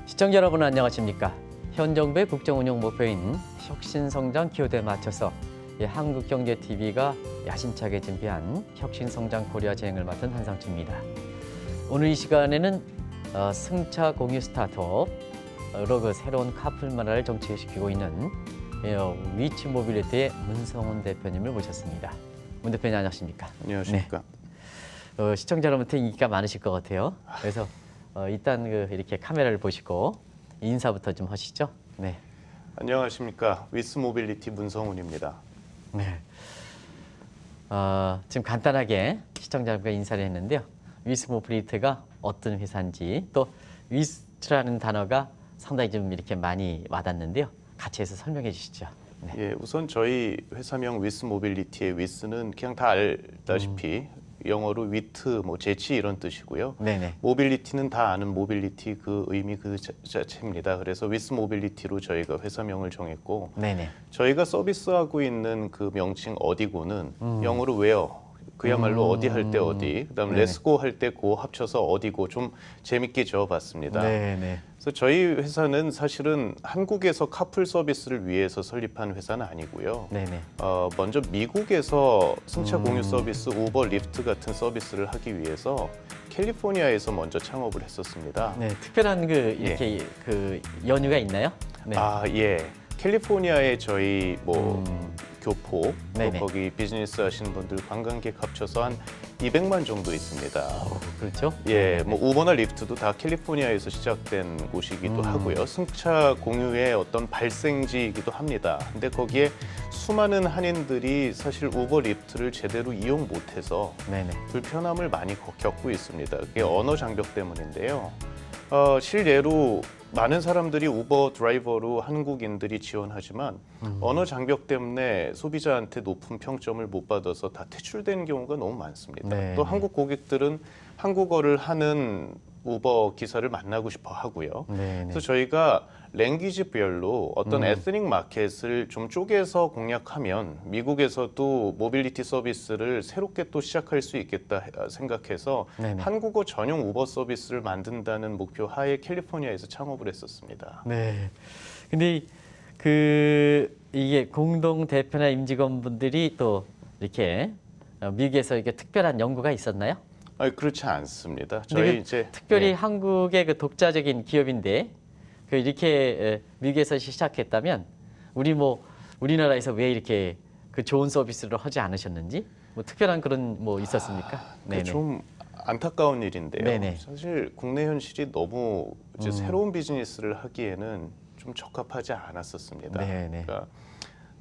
시청자 여러분 안녕하십니까? 현 정부의 국정운영 목표인 혁신성장 키워드에 맞춰서 한국경제TV가 야심차게 준비한 혁신성장 코리아 진행을 맡은 한상추입니다. 오늘 이 시간에는 승차 공유 스타트업으로 그 새로운 카풀 문화를 정체시키고 있는 위치 모빌리티의 문성훈 대표님을 모셨습니다. 문 대표님 안녕하십니까? 안녕하십니까? 네. 시청자 여러분한테 인기가 많으실 것 같아요. 그래서 일단 이렇게 카메라를 보시고 인사부터 좀 하시죠. 네. 안녕하십니까? 위스 모빌리티 문성훈입니다. 네. 지금 간단하게 시청자분과 인사를 했는데요. 위스 모빌리티가 어떤 회사인지 또 위스라는 단어가 상당히 좀 이렇게 많이 와닿는데요. 같이 해서 설명해 주시죠. 네. 예, 우선 저희 회사명 위스 모빌리티의 위스는 그냥 다 알다시피 영어로 위트, 재치 이런 뜻이고요. 네네. 모빌리티는 다 아는 모빌리티 그 의미 그 자체입니다. 그래서 위스 모빌리티로 저희가 회사명을 정했고, 네네. 저희가 서비스하고 있는 그 명칭 어디고는 영어로 where, 그야말로 어디 할 때 어디, 그다음 네네. 렛츠고 할 때 고 합쳐서 어디고 좀 재밌게 지어봤습니다. 네네. 그래서 저희 회사는 사실은 한국에서 카풀 서비스를 위해서 설립한 회사는 아니고요. 네네. 먼저 미국에서 승차 공유 서비스 우버 리프트 같은 서비스를 하기 위해서 캘리포니아에서 먼저 창업을 했었습니다. 네. 특별한 이렇게 그 연유가 있나요? 네. 예. 캘리포니아에 저희 교포, 또 네네. 거기 비즈니스 하시는 분들 관광객 합쳐서 한 200만 정도 있습니다. 그렇죠? 예, 우버나 리프트도 다 캘리포니아에서 시작된 곳이기도 하고요. 승차 공유의 어떤 발생지이기도 합니다. 근데 거기에 수많은 한인들이 사실 우버 리프트를 제대로 이용 못해서 네네. 불편함을 많이 겪고 있습니다. 그게 언어 장벽 때문인데요. 실례로 많은 사람들이 우버 드라이버로 한국인들이 지원하지만 언어 장벽 때문에 소비자한테 높은 평점을 못 받아서 다 퇴출되는 경우가 너무 많습니다. 네, 또 네. 한국 고객들은 한국어를 하는 우버 기사를 만나고 싶어 하고요. 네네. 그래서 저희가 랭귀지별로 어떤 에스닉 마켓을 좀 쪼개서 공략하면 미국에서도 모빌리티 서비스를 새롭게 또 시작할 수 있겠다 생각해서 네네. 한국어 전용 우버 서비스를 만든다는 목표 하에 캘리포니아에서 창업을 했었습니다. 네. 근데 이게 공동 대표나 임직원분들이 또 이렇게 미국에서 이게 특별한 연구가 있었나요? 그렇지 않습니다. 근데 저희 이제 특별히 예. 한국의 그 독자적인 기업인데 이렇게 미국에서 시작했다면 우리나라에서 왜 이렇게 그 좋은 서비스를 하지 않으셨는지 특별한 그런 있었습니까? 그게 좀 안타까운 일인데요. 네네. 사실 국내 현실이 너무 이제 새로운 비즈니스를 하기에는 좀 적합하지 않았었습니다. 네네. 그러니까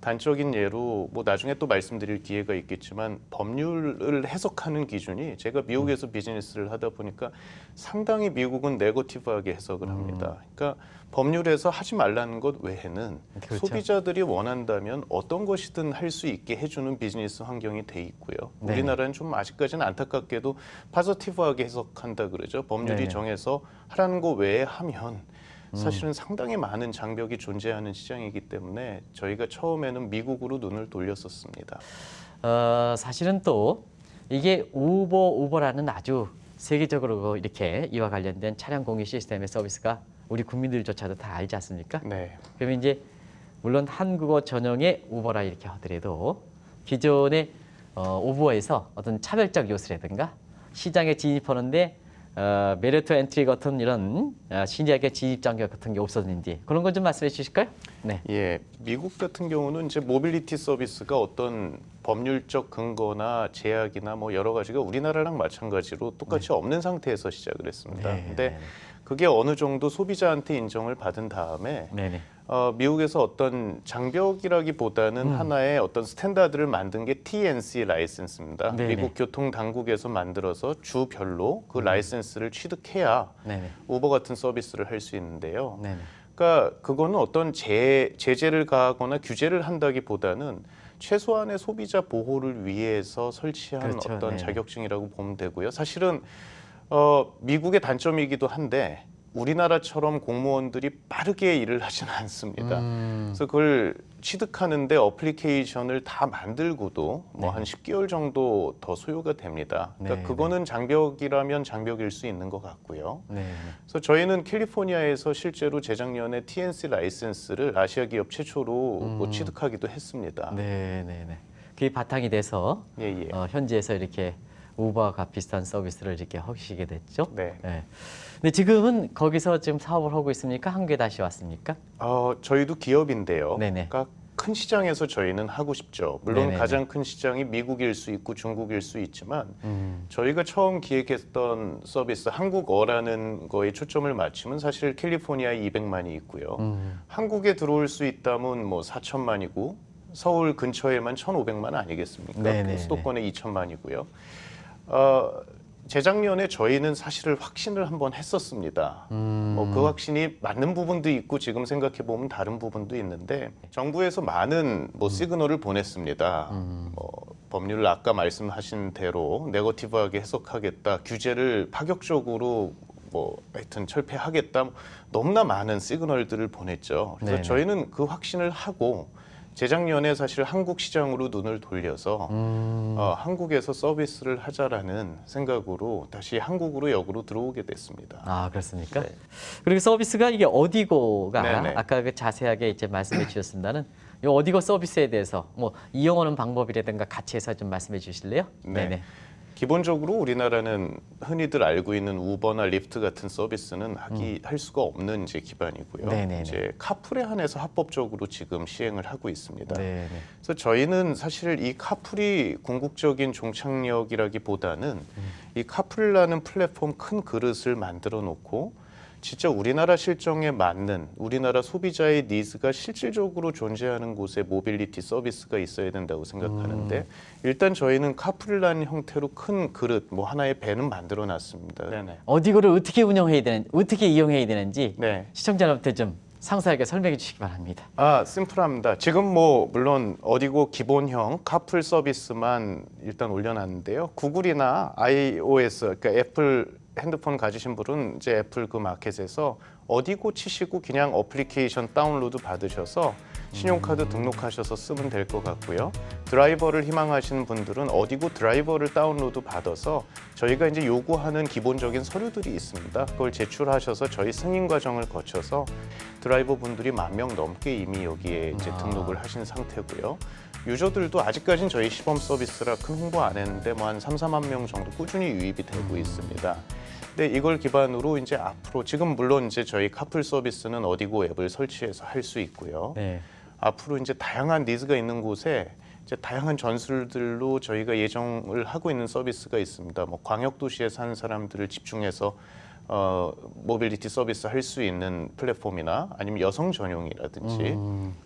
단적인 예로 나중에 또 말씀드릴 기회가 있겠지만 법률을 해석하는 기준이 제가 미국에서 비즈니스를 하다 보니까 상당히 미국은 네거티브하게 해석을 합니다. 그러니까 법률에서 하지 말라는 것 외에는 그렇죠. 소비자들이 원한다면 어떤 것이든 할 수 있게 해주는 비즈니스 환경이 돼 있고요. 네. 우리나라는 좀 아직까지는 안타깝게도 파저티브하게 해석한다 그러죠. 법률이 네네. 정해서 하라는 거 외에 하면 사실은 상당히 많은 장벽이 존재하는 시장이기 때문에 저희가 처음에는 미국으로 눈을 돌렸었습니다. 사실은 또 이게 우버라는 아주 세계적으로 이렇게 이와 관련된 차량 공유 시스템의 서비스가 우리 국민들조차도 다 알지 않습니까? 네. 그러면 이제 물론 한국어 전용의 우버라 이렇게 하더라도 기존의 우버에서 어떤 차별적 요소라든가 시장에 진입하는데 메리트 엔트리 같은 이런 신약의 진입 장벽 같은 게 없었는지 그런 건 좀 말씀해 주실까요? 네. 예, 미국 같은 경우는 이제 모빌리티 서비스가 어떤 법률적 근거나 제약이나 여러 가지가 우리나라랑 마찬가지로 똑같이 없는 상태에서 시작을 했습니다. 네. 근데 그게 어느 정도 소비자한테 인정을 받은 다음에 네네. 미국에서 어떤 장벽이라기보다는 하나의 어떤 스탠다드를 만든 게 TNC 라이센스입니다. 네네. 미국 교통 당국에서 만들어서 주별로 그 라이센스를 취득해야 네네. 우버 같은 서비스를 할 수 있는데요. 네네. 그러니까 그거는 어떤 제재를 가하거나 규제를 한다기보다는 최소한의 소비자 보호를 위해서 설치한 그렇죠. 어떤 네네. 자격증이라고 보면 되고요. 사실은 미국의 단점이기도 한데 우리나라처럼 공무원들이 빠르게 일을 하지는 않습니다. 그래서 그걸 취득하는데 어플리케이션을 다 만들고도 뭐 한 10개월 정도 더 소요가 됩니다. 그러니까 네, 그거는 장벽이라면 장벽일 수 있는 것 같고요. 네. 그래서 저희는 캘리포니아에서 실제로 재작년에 TNC 라이센스를 아시아 기업 최초로 뭐 취득하기도 했습니다. 네, 네, 네. 그게 바탕이 돼서 예, 예. 현지에서 이렇게 우버가 비슷한 서비스를 이렇게 하시게 됐죠. 네. 네. 근데 지금은 거기서 지금 사업을 하고 있습니까? 한국에 다시 왔습니까? 저희도 기업인데요. 네네. 그러니까 큰 시장에서 저희는 하고 싶죠. 물론 네네네. 가장 큰 시장이 미국일 수 있고 중국일 수 있지만 저희가 처음 기획했던 서비스 한국어라는 거에 초점을 맞추면 사실 캘리포니아에 200만이 있고요. 한국에 들어올 수 있다면 뭐 4천만이고 서울 근처에만 1,500만 아니겠습니까? 네네네. 수도권에 2천만이고요. 재작년에 저희는 사실을 확신을 한번 했었습니다. 뭐 그 확신이 맞는 부분도 있고 지금 생각해 보면 다른 부분도 있는데 정부에서 많은 뭐 시그널을 보냈습니다. 뭐 법률을 아까 말씀하신 대로 네거티브하게 해석하겠다, 규제를 파격적으로 뭐 하여튼 철폐하겠다, 너무나 많은 시그널들을 보냈죠. 그래서 네네. 저희는 그 확신을 하고 재작년에 사실 한국 시장으로 눈을 돌려서 한국에서 서비스를 하자라는 생각으로 다시 한국으로 역으로 들어오게 됐습니다. 아, 그렇습니까? 네. 그리고 서비스가 이게 어디고가 네네. 아까 그 자세하게 이제 말씀해 주셨습니다는 이 어디고 서비스에 대해서 뭐 이용하는 방법이라든가 같이 해서 좀 말씀해 주실래요? 네. 기본적으로 우리나라는 흔히들 알고 있는 우버나 리프트 같은 서비스는 할 수가 없는 이제 기반이고요. 네네네. 이제 카풀에 한해서 합법적으로 지금 시행을 하고 있습니다. 네. 그래서 저희는 사실 이 카풀이 궁극적인 종착역이라기보다는 이 카풀이라는 플랫폼 큰 그릇을 만들어 놓고 진짜 우리나라 실정에 맞는 우리나라 소비자의 니즈가 실질적으로 존재하는 곳에 모빌리티 서비스가 있어야 된다고 생각하는데 일단 저희는 카풀이라는 형태로 큰 그릇, 뭐 하나의 배는 만들어 놨습니다. 네네. 어디고를 어떻게 운영해야 되는, 어떻게 이용해야 되는지 네. 시청자분한테 좀 상세하게 설명해 주시기 바랍니다. 심플합니다. 지금 뭐 물론 어디고 기본형 카풀 서비스만 일단 올려놨는데요. 구글이나 iOS, 그러니까 애플 핸드폰 가지신 분은 이제 애플 그 마켓에서 어디고 치시고 그냥 어플리케이션 다운로드 받으셔서 신용카드 등록하셔서 쓰면 될 것 같고요. 드라이버를 희망하시는 분들은 어디고 드라이버를 다운로드 받아서 저희가 이제 요구하는 기본적인 서류들이 있습니다. 그걸 제출하셔서 저희 승인 과정을 거쳐서 드라이버 분들이 10,000명 넘게 이미 여기에 이제 등록을 하신 상태고요. 유저들도 아직까지는 저희 시범 서비스라 큰 홍보 안 했는데 뭐 한 3-4만 명 정도 꾸준히 유입이 되고 있습니다. 근데 이걸 기반으로 이제 앞으로 지금 물론 이제 저희 카풀 서비스는 어디고 앱을 설치해서 할 수 있고요. 네. 앞으로 이제 다양한 니즈가 있는 곳에 이제 다양한 전술들로 저희가 예정을 하고 있는 서비스가 있습니다. 뭐 광역 도시에 사는 사람들을 집중해서 모빌리티 서비스 할 수 있는 플랫폼이나 아니면 여성 전용이라든지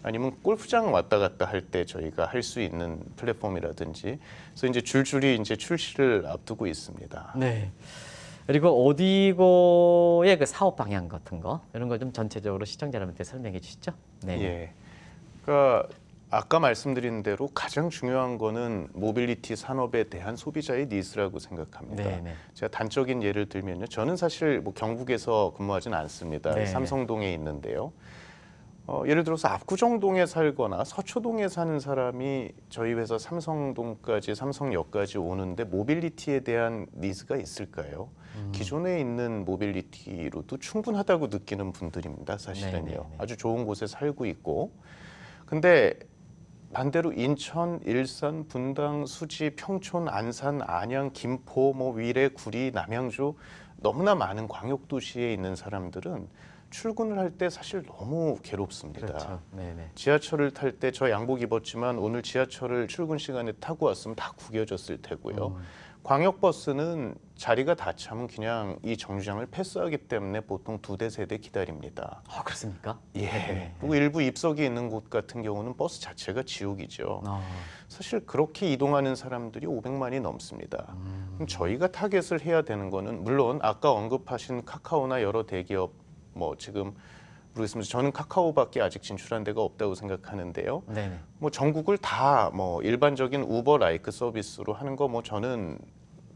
아니면 골프장 왔다 갔다 할 때 저희가 할 수 있는 플랫폼이라든지 그래서 이제 줄줄이 이제 출시를 앞두고 있습니다. 네. 그리고 어디고의 그 사업 방향 같은 거 이런 걸 좀 전체적으로 시청자 여러분한테 설명해 주시죠. 네. 예. 그러니까 아까 말씀드린 대로 가장 중요한 거는 모빌리티 산업에 대한 소비자의 니즈라고 생각합니다. 네네. 제가 단적인 예를 들면요. 저는 사실 뭐 경북에서 근무하진 않습니다. 네네. 삼성동에 있는데요. 예를 들어서 압구정동에 살거나 서초동에 사는 사람이 저희 회사 삼성동까지 삼성역까지 오는데 모빌리티에 대한 니즈가 있을까요? 기존에 있는 모빌리티로도 충분하다고 느끼는 분들입니다. 사실은요. 네네네. 아주 좋은 곳에 살고 있고. 근데 반대로 인천, 일산, 분당, 수지, 평촌, 안산, 안양, 김포, 뭐 위례, 구리, 남양주 너무나 많은 광역 도시에 있는 사람들은 출근을 할 때 사실 너무 괴롭습니다. 그렇죠. 네네. 지하철을 탈 때 저 양복 입었지만 오늘 지하철을 출근 시간에 타고 왔으면 다 구겨졌을 테고요. 광역버스는 자리가 다 차면 그냥 이 정류장을 패스하기 때문에 보통 2대, 3대 기다립니다. 그렇습니까? 예. 네. 그리고 일부 입석이 있는 곳 같은 경우는 버스 자체가 지옥이죠. 사실 그렇게 이동하는 사람들이 500만이 넘습니다. 그럼 저희가 타겟을 해야 되는 거는 물론 아까 언급하신 카카오나 여러 대기업 뭐 지금 모르겠습니다. 저는 카카오밖에 아직 진출한 데가 없다고 생각하는데요. 네네. 뭐 전국을 다 뭐 일반적인 우버 라이크 서비스로 하는 거 뭐 저는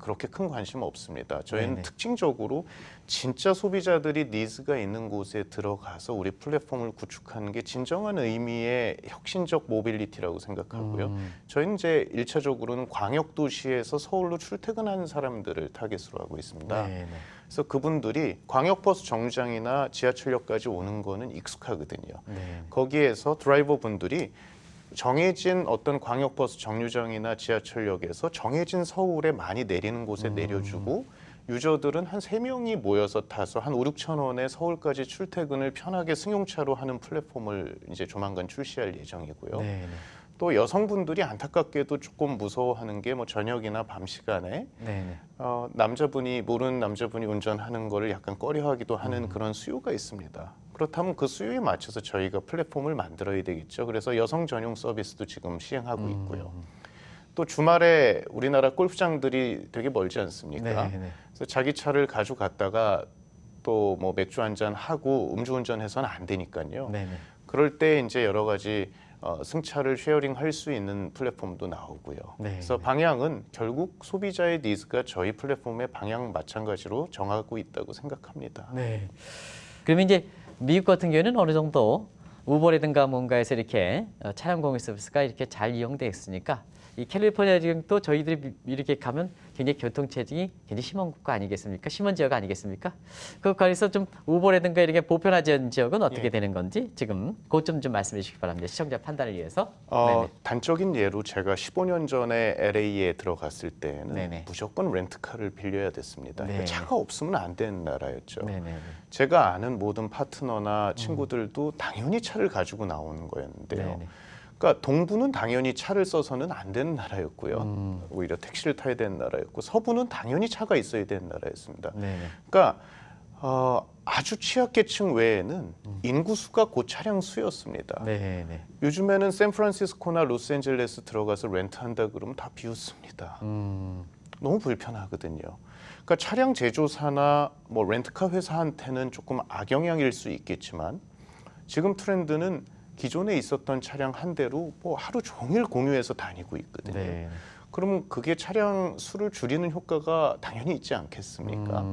그렇게 큰 관심 없습니다. 저희는 네네. 특징적으로 진짜 소비자들이 니즈가 있는 곳에 들어가서 우리 플랫폼을 구축하는 게 진정한 의미의 혁신적 모빌리티라고 생각하고요. 저희는 이제 1차적으로는 광역 도시에서 서울로 출퇴근하는 사람들을 타깃으로 하고 있습니다. 네네. 그래서 그분들이 광역버스 정류장이나 지하철역까지 오는 거는 익숙하거든요. 네. 거기에서 드라이버 분들이 정해진 어떤 광역버스 정류장이나 지하철역에서 정해진 서울에 많이 내리는 곳에 내려주고 유저들은 한 3명이 모여서 타서 한 5, 6천 원에 서울까지 출퇴근을 편하게 승용차로 하는 플랫폼을 이제 조만간 출시할 예정이고요. 네네. 또 여성분들이 안타깝게도 조금 무서워하는 게 뭐 저녁이나 밤 시간에 네네. 모르는 남자분이 운전하는 거를 약간 꺼려하기도 하는 그런 수요가 있습니다. 그렇다면 그 수요에 맞춰서 저희가 플랫폼을 만들어야 되겠죠. 그래서 여성 전용 서비스도 지금 시행하고 있고요. 또 주말에 우리나라 골프장들이 되게 멀지 않습니까? 네네. 그래서 자기 차를 가져갔다가 또 뭐 맥주 한잔 하고 음주운전해서는 안 되니까요. 네네. 그럴 때 이제 여러 가지 승차를 쉐어링 할 수 있는 플랫폼도 나오고요. 네. 그래서 방향은 결국 소비자의 니즈가 저희 플랫폼의 방향 마찬가지로 정하고 있다고 생각합니다. 네. 그러면 이제 미국 같은 경우에는 어느 정도 우버라든가 뭔가에서 이렇게 차량 공유 서비스가 이렇게 잘 이용돼 있으니까 이 캘리포니아 지역도 저희들이 이렇게 가면 굉장히 교통체증이 굉장히 심한 국가 아니겠습니까? 심한 지역 아니겠습니까? 그 관해서 좀 우버라든가 이렇게 보편화된 지역은 어떻게 예. 되는 건지 지금 그것 좀 말씀해 주시기 바랍니다. 시청자 판단을 위해서. 네네. 단적인 예로 제가 15년 전에 LA에 들어갔을 때는 네네. 무조건 렌트카를 빌려야 됐습니다. 그러니까 네. 차가 없으면 안 되는 나라였죠. 네네. 제가 아는 모든 파트너나 친구들도 당연히 차를 가지고 나오는 거였는데요. 네네. 그러니까 동부는 당연히 차를 써서는 안 되는 나라였고요. 오히려 택시를 타야 되는 나라였고 서부는 당연히 차가 있어야 되는 나라였습니다. 네네. 그러니까 아주 취약계층 외에는 인구수가 곧 차량 수였습니다. 네네. 요즘에는 샌프란시스코나 로스앤젤레스 들어가서 렌트한다 그러면 다 비웃습니다. 너무 불편하거든요. 그러니까 차량 제조사나 뭐 렌트카 회사한테는 조금 악영향일 수 있겠지만 지금 트렌드는 기존에 있었던 차량 한 대로 뭐 하루 종일 공유해서 다니고 있거든요. 네. 그러면 그게 차량 수를 줄이는 효과가 당연히 있지 않겠습니까?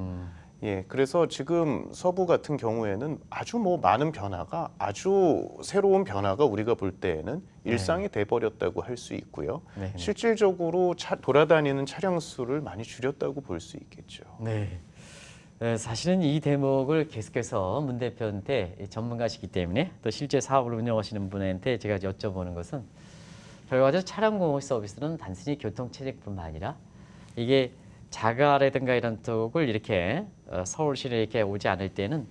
예, 그래서 지금 서부 같은 경우에는 아주 뭐 많은 변화가 아주 새로운 변화가 우리가 볼 때에는 일상이 돼버렸다고 할 수 있고요. 네. 실질적으로 돌아다니는 차량 수를 많이 줄였다고 볼 수 있겠죠. 네. 사실은 이 대목을 계속해서 문 대표한테 전문가시기 때문에 또 실제 사업을 운영하시는 분한테 제가 여쭤보는 것은 결과적으로 차량 공유 서비스는 단순히 교통체증뿐만 아니라 이게 자가라든가 이런 쪽을 이렇게 서울시내 이렇게 오지 않을 때는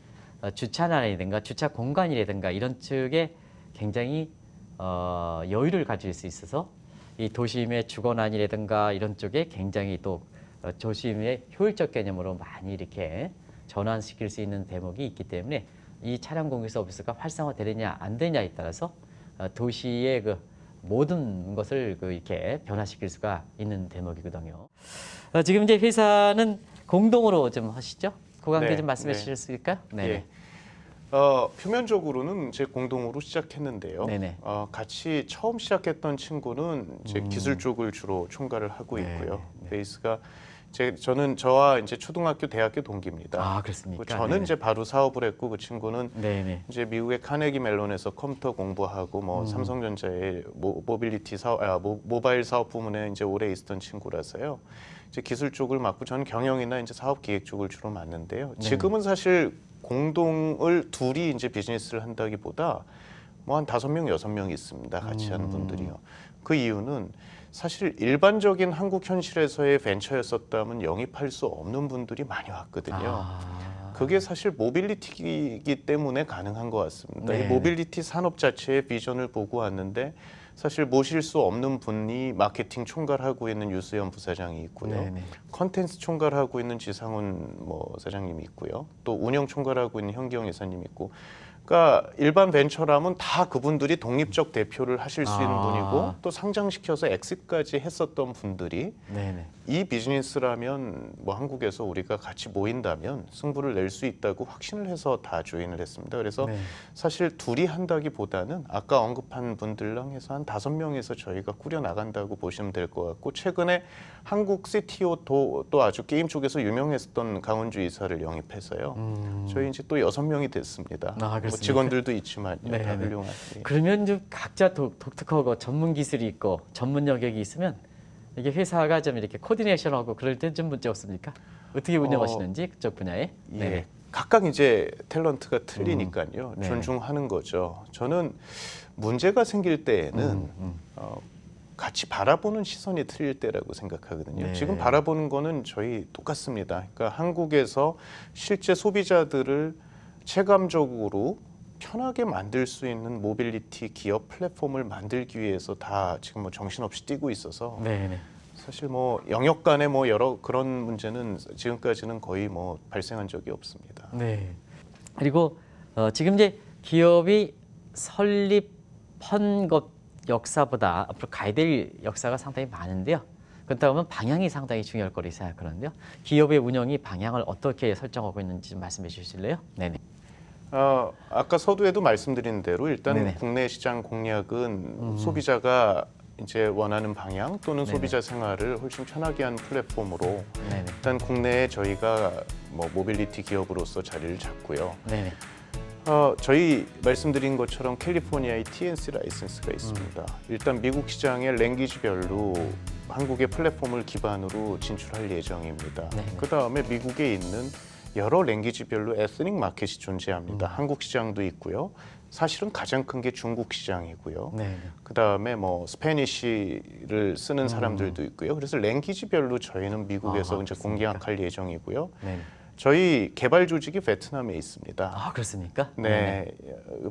주차난이라든가 주차 공간이라든가 이런 쪽에 굉장히 여유를 가질 수 있어서 이 도심의 주거난이라든가 이런 쪽에 굉장히 또 도심의 효율적 개념으로 많이 이렇게 전환시킬 수 있는 대목이 있기 때문에 이 차량 공유 서비스가 활성화되느냐 안 되냐에 따라서 도시의 그 모든 것을 이렇게 변화시킬 수가 있는 대목이거든요. 지금 이제 회사는 공동으로 좀 하시죠? 그 관계 네, 좀 말씀해 네. 주실 수 있을까요? 네. 예. 표면적으로는 제 공동으로 시작했는데요. 네네. 같이 처음 시작했던 친구는 제 기술 쪽을 주로 총괄을 하고 네, 있고요. 네. 베이스가 저는 저와 이제 초등학교, 대학교 동기입니다. 아, 그렇습니까? 저는 네네. 이제 바로 사업을 했고 그 친구는 네네. 이제 미국의 카네기 멜론에서 컴퓨터 공부하고 뭐 삼성전자의 모빌리티 모바일 사업 부문에 이제 오래 있었던 친구라서요. 이제 기술 쪽을 맡고 저는 경영이나 이제 사업 기획 쪽을 주로 맡는데요. 지금은 사실 공동을 둘이 이제 비즈니스를 한다기보다 뭐 한 5명, 6명 있습니다. 같이 하는 분들이요. 그 이유는 사실 일반적인 한국 현실에서의 벤처였었다면 영입할 수 없는 분들이 많이 왔거든요. 그게 사실 모빌리티이기 때문에 가능한 것 같습니다. 네. 이 모빌리티 산업 자체의 비전을 보고 왔는데 사실 모실 수 없는 분이 마케팅 총괄하고 있는 유수연 부사장이 있고요. 네네. 컨텐츠 총괄하고 있는 지상훈 뭐 사장님이 있고요. 또 운영 총괄하고 있는 현기영 이사님이 있고 그러니까 일반 벤처라면 다 그분들이 독립적 대표를 하실 수 있는 아. 분이고 또 상장시켜서 엑시트까지 했었던 분들이 네네. 이 비즈니스라면 뭐 한국에서 우리가 같이 모인다면 승부를 낼 수 있다고 확신을 해서 다 조인을 했습니다. 그래서 네. 사실 둘이 한다기보다는 아까 언급한 분들랑 해서 한 5명에서 저희가 꾸려 나간다고 보시면 될 것 같고 최근에 한국 CTO도 또 아주 게임 쪽에서 유명했던 강원주 이사를 영입해서요. 저희 이제 또 6명이 됐습니다. 아, 뭐 그렇습니까? 직원들도 있지만요. 다 네네. 훌륭한. 예. 그러면 좀 각자 독특하고 전문 기술이 있고 전문 영역이 있으면 이게 회사가 좀 이렇게 코디네이션하고 그럴 때 좀 문제 없습니까? 어떻게 운영하시는지 그쪽 분야에? 예. 네네. 각각 이제 탤런트가 틀리니까요. 네네. 존중하는 거죠. 저는 문제가 생길 때에는 같이 바라보는 시선이 틀릴 때라고 생각하거든요. 네. 지금 바라보는 거는 저희 똑같습니다. 그러니까 한국에서 실제 소비자들을 체감적으로 편하게 만들 수 있는 모빌리티 기업 플랫폼을 만들기 위해서 다 지금 뭐 정신없이 뛰고 있어서 네네. 사실 뭐 영역 간에 뭐 여러 그런 문제는 지금까지는 거의 뭐 발생한 적이 없습니다. 네. 그리고 지금 이제 기업이 설립한 것 역사보다 앞으로 가야 될 역사가 상당히 많은데요. 그렇다 보면 방향이 상당히 중요할 거라고 생각하는데요. 기업의 운영이 방향을 어떻게 설정하고 있는지 좀 말씀해 주실래요? 네네. 아까 서두에도 말씀드린 대로 일단 네네. 국내 시장 공략은 소비자가 이제 원하는 방향 또는 네네. 소비자 생활을 훨씬 편하게 하는 플랫폼으로 네네. 일단 국내에 저희가 뭐 모빌리티 기업으로서 자리를 잡고요. 네네. 저희 말씀드린 것처럼 캘리포니아에 TNC 라이센스가 있습니다. 일단 미국 시장의 랭귀지별로 한국의 플랫폼을 기반으로 진출할 예정입니다. 네네. 그 다음에 미국에 있는 여러 랭귀지별로 에스닉 마켓이 존재합니다. 한국 시장도 있고요. 사실은 가장 큰 게 중국 시장이고요. 네네. 그 다음에 뭐 스페니쉬를 쓰는 사람들도 있고요. 그래서 랭귀지별로 저희는 미국에서 아하, 이제 그렇습니까? 공략할 예정이고요. 네네. 저희 개발 조직이 베트남에 있습니다. 아, 그렇습니까? 네,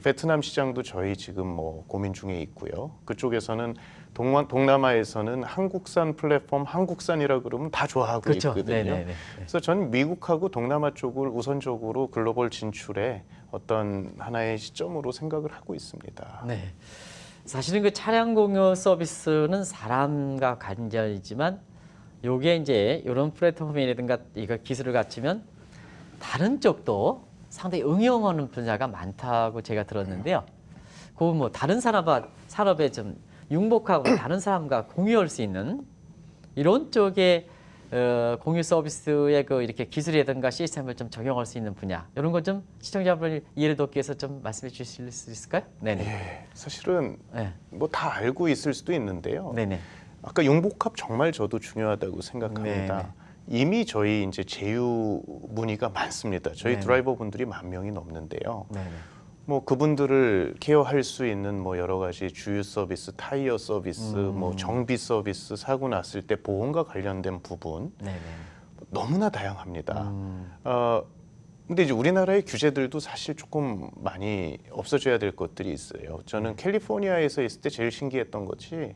베트남 시장도 저희 지금 뭐 고민 중에 있고요. 그쪽에서는 동남아에서는 한국산 플랫폼, 한국산이라 그러면 다 좋아하고 그렇죠. 있거든요. 네네네. 그래서 저는 미국하고 동남아 쪽을 우선적으로 글로벌 진출에 어떤 하나의 시점으로 생각을 하고 있습니다. 네. 사실은 그 차량 공유 서비스는 사람과 관련이지만 요게 이제 이런 플랫폼이라든가 이거 기술을 갖추면 다른 쪽도 상당히 응용하는 분야가 많다고 제가 들었는데요. 그 뭐 다른 산업에 좀 융복하고 다른 사람과 공유할 수 있는 이런 쪽의 공유 서비스의 그 이렇게 기술이라든가 시스템을 좀 적용할 수 있는 분야 이런 것 좀 시청자분을 이해를 돕기 위해서 좀 말씀해 주실 수 있을까요? 네네. 예, 사실은 네. 뭐 다 알고 있을 수도 있는데요. 네네. 아까 융복합 정말 저도 중요하다고 생각합니다. 네네. 이미 저희 이제 제휴 문의가 많습니다. 저희 네네. 드라이버 분들이 10,000명이 넘는데요. 네네. 뭐 그분들을 케어할 수 있는 뭐 여러 가지 주유 서비스, 타이어 서비스, 뭐 정비 서비스, 사고 났을 때 보험과 관련된 부분 네네. 너무나 다양합니다. 근데 이제 우리나라의 규제들도 사실 조금 많이 없어져야 될 것들이 있어요. 저는 캘리포니아에서 있을 때 제일 신기했던 것이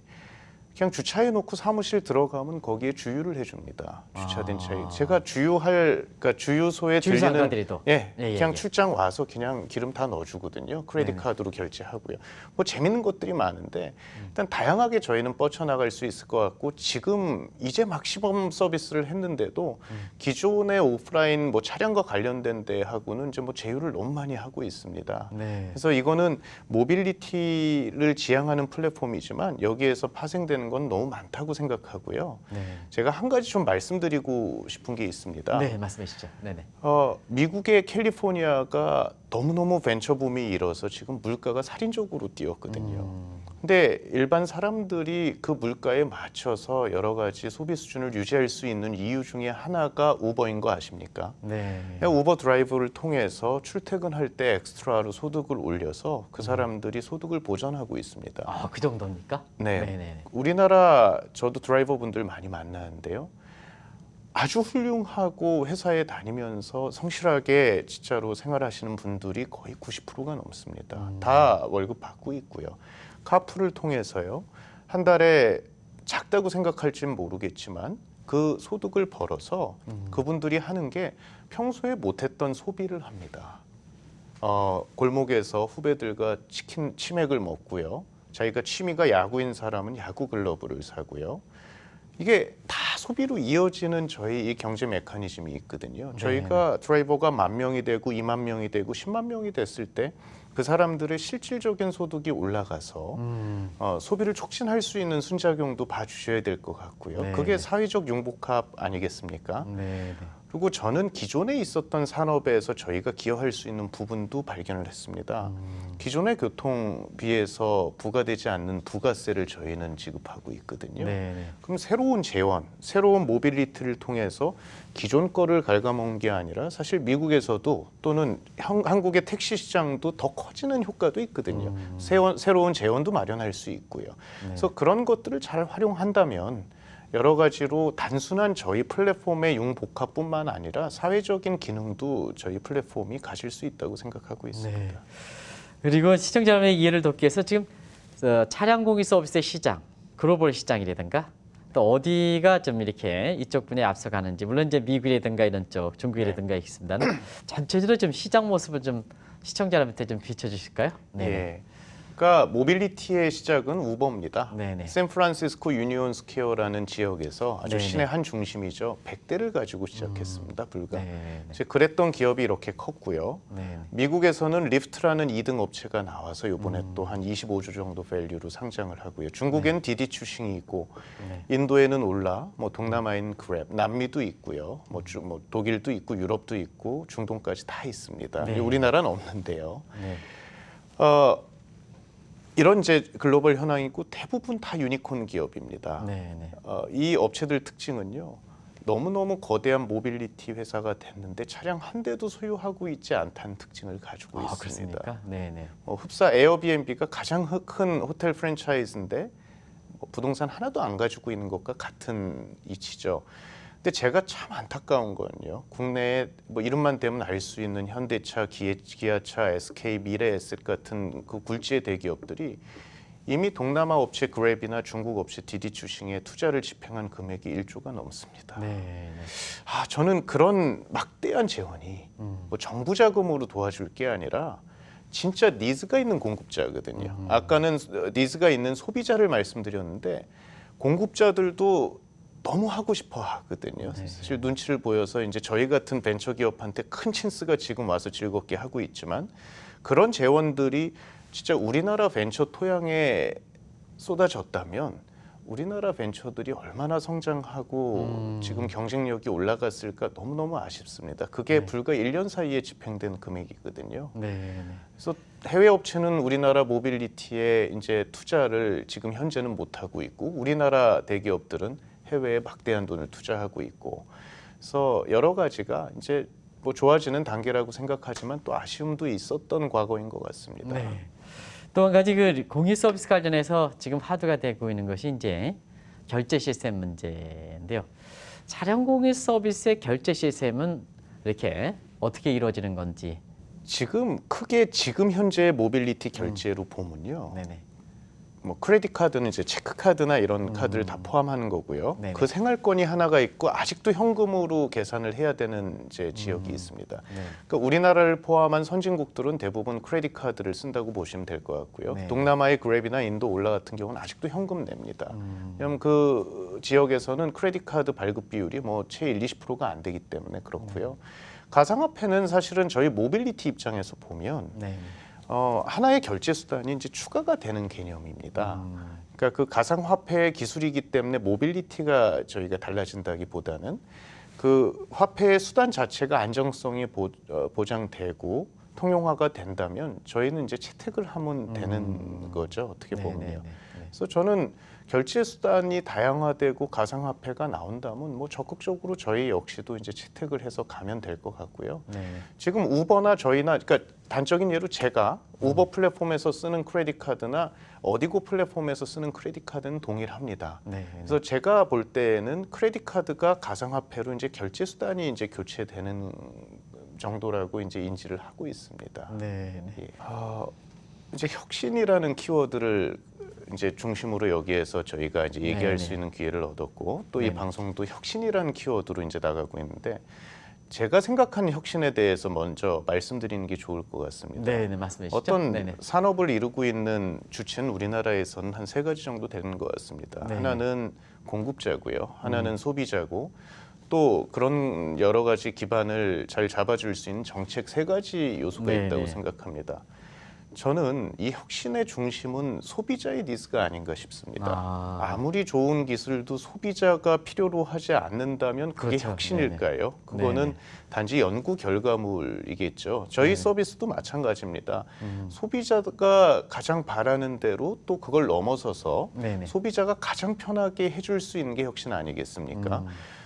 그냥 주차해 놓고 사무실 들어가면 거기에 주유를 해줍니다. 주차된 차에 제가 그러니까 주유소에 들리는 주유소들이도 그냥 출장 와서 그냥 기름 다 넣어주거든요. 크레딧 카드로 결제하고요. 뭐 재밌는 것들이 많은데 일단 다양하게 저희는 뻗쳐나갈 수 있을 것 같고 지금 이제 막 시범 서비스를 했는데도 기존의 오프라인 뭐 차량과 관련된 데하고는 이제 뭐 제휴를 너무 많이 하고 있습니다. 네. 그래서 이거는 모빌리티를 지향하는 플랫폼이지만 여기에서 파생되는 건 너무 많다고 생각하고요. 네. 제가 한 가지 좀 말씀드리고 싶은 게 있습니다. 네, 말씀해 주시죠. 네네. 미국의 캘리포니아가 너무너무 벤처 붐이 일어서 지금 물가가 살인적으로 뛰었거든요. 근데 일반 사람들이 그 물가에 맞춰서 여러 가지 소비 수준을 유지할 수 있는 이유 중에 하나가 우버인 거 아십니까? 네. 우버 드라이브를 통해서 출퇴근할 때 엑스트라로 소득을 올려서 그 사람들이 소득을 보전하고 있습니다. 아, 그 정도입니까? 네. 네네. 우리나라 저도 드라이버 분들 많이 만나는데요. 아주 훌륭하고 회사에 다니면서 성실하게 진짜로 생활하시는 분들이 거의 90%가 넘습니다. 다 월급 받고 있고요. 카풀을 통해서요. 한 달에 작다고 생각할지는 모르겠지만 그 소득을 벌어서 그분들이 하는 게 평소에 못했던 소비를 합니다. 골목에서 후배들과 치킨 치맥을 먹고요. 자기가 취미가 야구인 사람은 야구 글러브를 사고요. 이게 다 소비로 이어지는 저희 이 경제 메커니즘이 있거든요. 저희가 드라이버가 10,000명이 되고 20,000명이 되고 100,000명이 됐을 때 그 사람들의 실질적인 소득이 올라가서 소비를 촉진할 수 있는 순작용도 봐주셔야 될 것 같고요. 네. 그게 사회적 융복합 아니겠습니까? 네. 그리고 저는 기존에 있었던 산업에서 저희가 기여할 수 있는 부분도 발견을 했습니다. 기존의 교통비에서 부과되지 않는 부가세를 저희는 지급하고 있거든요. 네. 그럼 새로운 재원, 새로운 모빌리티를 통해서 기존 거를 갉아먹은 게 아니라 사실 미국에서도 또는 한국의 택시 시장도 더 커지는 효과도 있거든요. 새로운 재원도 마련할 수 있고요. 그래서 그런 것들을 잘 활용한다면 여러 가지로 단순한 저희 플랫폼의 융복합뿐만 아니라 사회적인 기능도 저희 플랫폼이 가질 수 있다고 생각하고 있습니다. 네. 그리고 시청자 여러분의 이해를 돕기 위해서 지금 차량 공유 서비스의 시장, 글로벌 시장이라든가 또 어디가 좀 이렇게 이쪽 분야에 앞서가는지, 물론 이제 미국이라든가 이런 쪽, 중국이라든가 있습니다는 전체적으로 좀 시장 모습을 좀 시청자 여러분한테 좀 비춰주실까요? 예. 그러니까 모빌리티의 시작은 우버입니다. 네네. 샌프란시스코 유니온 스퀘어라는 지역에서 아주 네네. 시내 한 중심이죠. 100대를 가지고 시작했습니다. 불과. 네. 이제 그랬던 기업이 이렇게 컸고요. 네. 미국에서는 리프트라는 2등 업체가 나와서 이번에 또 한 25조 정도 밸류로 상장을 하고요. 중국에는 디디 추싱이 있고 네. 인도에는 올라, 뭐 동남아인 그랩, 남미도 있고요. 뭐 독일도 있고 유럽도 있고 중동까지 다 있습니다. 네. 우리나라는 없는데요. 네. 이런 이제 글로벌 현황이 있고 대부분 다 유니콘 기업입니다. 네. 네. 이 업체들 특징은요. 너무너무 거대한 모빌리티 회사가 됐는데 차량 한 대도 소유하고 있지 않다는 특징을 가지고 있습니다. 그렇습니까? 네. 흡사 에어비앤비가 가장 큰 호텔 프랜차이즈인데 부동산 하나도 안 가지고 있는 것과 같은 이치죠. 근데 제가 참 안타까운 건요. 국내에 뭐 이름만 대면 알 수 있는 현대차, 기아차, SK, 미래에셋 같은 그 굴지의 대기업들이 이미 동남아 업체 그랩이나 중국 업체 디디추싱에 투자를 집행한 금액이 1조가 넘습니다. 네. 저는 그런 막대한 재원이 뭐 정부 자금으로 도와줄 게 아니라 진짜 니즈가 있는 공급자거든요. 아까는 니즈가 있는 소비자를 말씀드렸는데 공급자들도 너무 하고 싶어 하거든요. 사실 눈치를 보여서 이제 저희 같은 벤처 기업한테 큰 찬스가 지금 와서 즐겁게 하고 있지만 그런 재원들이 진짜 우리나라 벤처 토양에 쏟아졌다면 우리나라 벤처들이 얼마나 성장하고 지금 경쟁력이 올라갔을까 너무너무 아쉽습니다. 그게 불과 1년 사이에 집행된 금액이거든요. 네. 그래서 해외 업체는 우리나라 모빌리티에 이제 투자를 지금 현재는 못 하고 있고 우리나라 대기업들은 해외에 막대한 돈을 투자하고 있고 그래서 여러 가지가 이제 뭐 좋아지는 단계라고 생각하지만 또 아쉬움도 있었던 과거인 것 같습니다. 네. 또 한 가지 그 공유 서비스 관련해서 지금 화두가 되고 있는 것이 이제 결제 시스템 문제인데요. 차량 공유 서비스의 결제 시스템은 이렇게 어떻게 이루어지는 건지. 지금 크게 지금 현재의 모빌리티 결제로 보면요. 네네. 뭐 크레딧 카드는 이제 체크 카드나 이런 카드를 다 포함하는 거고요. 네네. 그 생활권이 하나가 있고 아직도 현금으로 계산을 해야 되는 이제 지역이 있습니다. 네. 그러니까 우리나라를 포함한 선진국들은 대부분 크레딧 카드를 쓴다고 보시면 될 것 같고요. 네. 동남아의 그랩이나 인도 올라 같은 경우는 아직도 현금 냅니다. 왜냐하면 그 지역에서는 크레딧 카드 발급 비율이 뭐 채 1-20%가 안 되기 때문에 그렇고요. 가상화폐는 사실은 저희 모빌리티 입장에서 보면 네. 하나의 결제 수단이 이제 추가가 되는 개념입니다. 그러니까 그 가상화폐의 기술이기 때문에 모빌리티가 저희가 달라진다기보다는 그 화폐의 수단 자체가 안정성이 보장되고 통용화가 된다면 저희는 이제 채택을 하면 되는 거죠. 어떻게 보면요. 그래서 저는 결제 수단이 다양화되고 가상화폐가 나온다면 뭐 적극적으로 저희 역시도 이제 채택을 해서 가면 될 것 같고요. 네. 지금 우버나 저희나 그러니까 단적인 예로 제가 우버 플랫폼에서 쓰는 크레딧 카드나 어디고 플랫폼에서 쓰는 크레딧 카드는 동일합니다. 네. 그래서 제가 볼 때는 크레딧 카드가 가상화폐로 이제 결제 수단이 이제 교체되는 정도라고 이제 인지를 하고 있습니다. 네. 예. 이제 혁신이라는 키워드를 이제 중심으로 여기에서 저희가 이제 얘기할 네네. 수 있는 기회를 얻었고 또 이 네네. 방송도 혁신이라는 키워드로 이제 나가고 있는데 제가 생각하는 혁신에 대해서 먼저 말씀드리는 게 좋을 것 같습니다. 네, 네, 말씀해 주시죠. 어떤 네네. 산업을 이루고 있는 주체는 우리나라에서는 한 세 가지 정도 되는 것 같습니다. 네. 하나는 공급자고요. 하나는 소비자고 또 그런 여러 가지 기반을 잘 잡아줄 수 있는 정책 세 가지 요소가 네, 있다고 네. 생각합니다. 저는 이 혁신의 중심은 소비자의 니즈가 아닌가 싶습니다. 아무리 좋은 기술도 소비자가 필요로 하지 않는다면 그게 그렇죠. 혁신일까요? 그거는 네네. 단지 연구 결과물이겠죠. 저희 네네. 서비스도 마찬가지입니다. 소비자가 가장 바라는 대로 또 그걸 넘어서서 네네. 소비자가 가장 편하게 해줄 수 있는 게 혁신 아니겠습니까?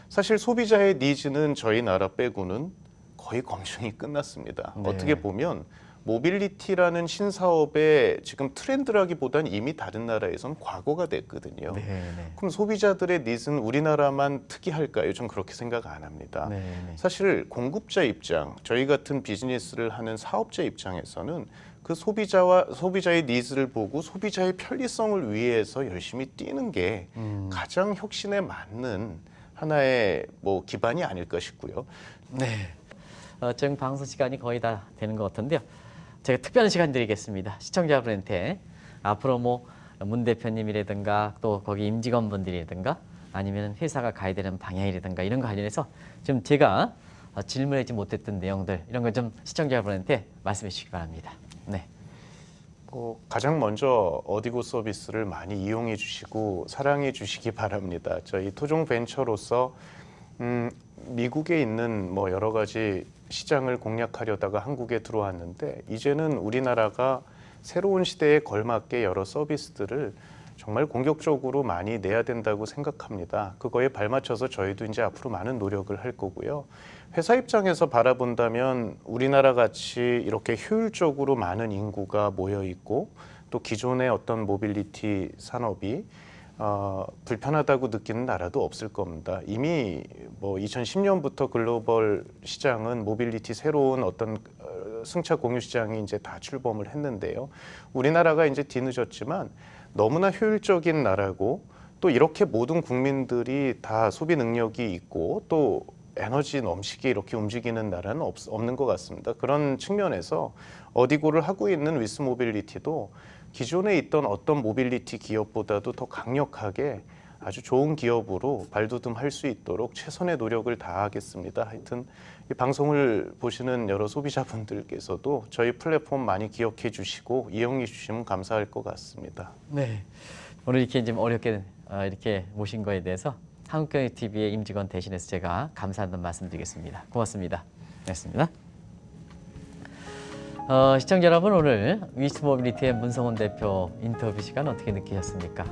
사실 소비자의 니즈는 저희 나라 빼고는 거의 검증이 끝났습니다. 네. 어떻게 보면 모빌리티라는 신사업의 지금 트렌드라기보단 이미 다른 나라에선 과거가 됐거든요. 네네. 그럼 소비자들의 니즈는 우리나라만 특이할까요? 좀 그렇게 생각 안 합니다. 네네. 사실 공급자 입장, 저희 같은 비즈니스를 하는 사업자 입장에서는 그 소비자의 니즈를 보고 소비자의 편리성을 위해서 열심히 뛰는 게 가장 혁신에 맞는 하나의 뭐 기반이 아닐까 싶고요. 네. 지금 방송 시간이 거의 다 되는 것 같은데요. 제가 특별한 시간 드리겠습니다. 시청자분한테 앞으로 뭐 문 대표님이라든가 또 거기 임직원분들이라든가 아니면 회사가 가야 되는 방향이라든가 이런 거 관련해서 지금 제가 질문하지 못했던 내용들 이런 걸 좀 시청자분한테 말씀해 주시기 바랍니다. 네. 가장 먼저 어디고 서비스를 많이 이용해 주시고 사랑해 주시기 바랍니다. 저희 토종 벤처로서 미국에 있는 뭐 여러 가지 시장을 공략하려다가 한국에 들어왔는데 이제는 우리나라가 새로운 시대에 걸맞게 여러 서비스들을 정말 공격적으로 많이 내야 된다고 생각합니다. 그거에 발맞춰서 저희도 이제 앞으로 많은 노력을 할 거고요. 회사 입장에서 바라본다면 우리나라 같이 이렇게 효율적으로 많은 인구가 모여 있고 또 기존의 어떤 모빌리티 산업이 불편하다고 느끼는 나라도 없을 겁니다. 이미 뭐 2010년부터 글로벌 시장은 모빌리티 새로운 어떤 승차 공유 시장이 이제 다 출범을 했는데요. 우리나라가 이제 뒤늦었지만 너무나 효율적인 나라고 또 이렇게 모든 국민들이 다 소비 능력이 있고 또 에너지 넘치게 이렇게 움직이는 나라는 없는 것 같습니다. 그런 측면에서 어디고를 하고 있는 위스 모빌리티도 기존에 있던 어떤 모빌리티 기업보다도 더 강력하게 아주 좋은 기업으로 발돋움할 수 있도록 최선의 노력을 다하겠습니다. 하여튼 이 방송을 보시는 여러 소비자분들께서도 저희 플랫폼 많이 기억해 주시고 이용해 주시면 감사할 것 같습니다. 네. 오늘 이렇게 좀 어렵게 이렇게 모신 거에 대해서 한국경제TV의 임직원 대신해서 제가 감사한다는 말씀드리겠습니다. 고맙습니다. 고맙습니다. 시청자 여러분, 오늘 위스모빌리티의 문성훈 대표 인터뷰 시간 어떻게 느끼셨습니까?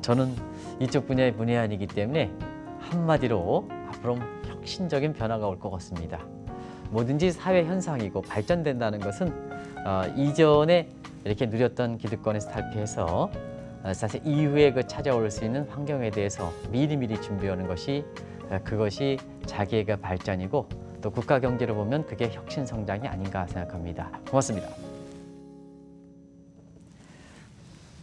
저는 이쪽 분야의 문외한이기 때문에 한마디로 앞으로 혁신적인 변화가 올 것 같습니다. 뭐든지 사회 현상이고 발전된다는 것은 이전에 이렇게 누렸던 기득권에서 탈피해서 사실 이후에 그 찾아올 수 있는 환경에 대해서 미리미리 준비하는 것이 그것이 자기의 발전이고 또 국가 경제로 보면 그게 혁신 성장이 아닌가 생각합니다. 고맙습니다.